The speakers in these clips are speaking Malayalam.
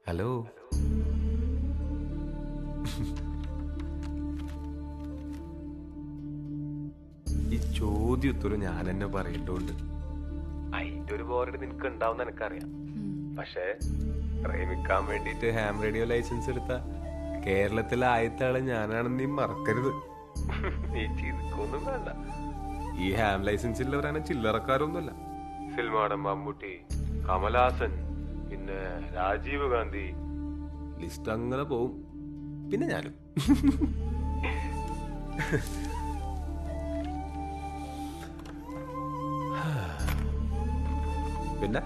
ഹലോ. ഈ ചോദ്യത്തൊരു ഞാൻ എന്നെ പറയണ്ടോണ്ട് അതിന്റെ ഒരു ബോറടി നിനക്ക് ഉണ്ടാവുന്ന എനിക്കറിയാം. പക്ഷെ പ്രേമിക്കാൻ വേണ്ടിട്ട് ഹാം റേഡിയോ ലൈസൻസ് എടുത്ത കേരളത്തിലെ ആദ്യത്തെ ആള് ഞാനാണെന്ന് നീ മറക്കരുത്. നീ ചിരിക്കൊന്നും വേണ്ട. ഈ ഹാം ലൈസൻസ് ഉള്ളവരാണ് ചില്ലറക്കാരൊന്നുമല്ല. സിൽമാടൻ, മമ്മൂട്ടി, കമലഹാസൻ, പിന്നെ രാജീവ് ഗാന്ധി, ലിസ്റ്റ് അങ്ങനെ പോവും. പിന്നെ ഞാനും. പിന്നെ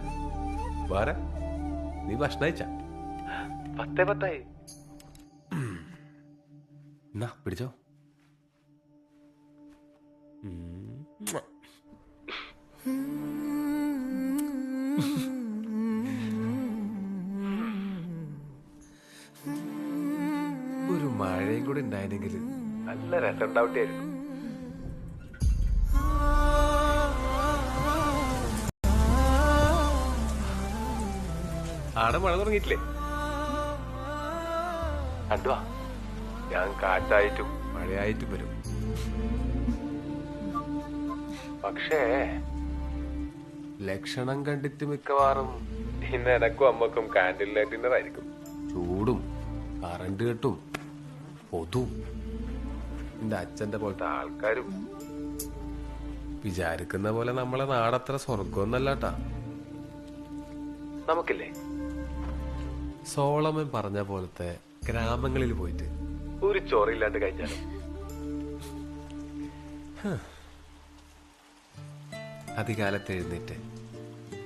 വേറെ നീ ഭക്ഷണം കഴിച്ച? 10:10 എന്നാ പിടിച്ചോ. ഒരു മഴയും കൂടി ഉണ്ടായിരുന്നെങ്കിൽ നല്ല രസം ഉണ്ടാവട്ടായിരുന്നു. ആടെ മഴ തുടങ്ങിയിട്ടില്ലേ? കണ്ടുവാ, ഞാൻ കാറ്റായിട്ടും മഴയായിട്ടും വരും. പക്ഷേ ലക്ഷണം കണ്ടിട്ട് മിക്കവാറും ഇന്ന് എനക്കും അമ്മക്കും കാൻഡിൽ ലൈറ്റ് ഡിന്നർ ആയിരിക്കും. ചൂടും കറണ്ട് കെട്ടും പൊതും എന്റെ അച്ഛന്റെ പോലത്തെ ആൾക്കാരും. വിചാരിക്കുന്ന പോലെ നമ്മളെ നാടത്ര സ്വർഗമൊന്നല്ലാട്ടാ. നമുക്കില്ലേ സോളമൻ പറഞ്ഞ പോലത്തെ ഗ്രാമങ്ങളിൽ പോയിട്ട് ഒരു ചോറില്ലാണ്ട് കഴിഞ്ഞാലും അധികാലത്ത് എഴുന്നേറ്റ്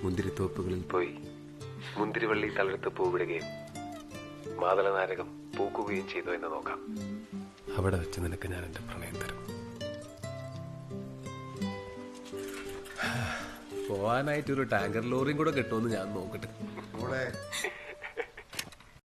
മുന്തിരിത്തോപ്പുകളിൽ പോയി മുന്തിരിവള്ളി തളർത്ത് പൂവിടുകയും മാതളനാരകം പൂക്കുകയും ചെയ്തു എന്ന് നോക്കാം. അവിടെ വെച്ച് നിനക്ക് ഞാൻ എന്റെ പ്രണയം തരും. പോവാനായിട്ട് ഒരു ടാങ്കർ ലോറിയും കൂടെ കിട്ടുമെന്ന് ഞാൻ നോക്കട്ടെ.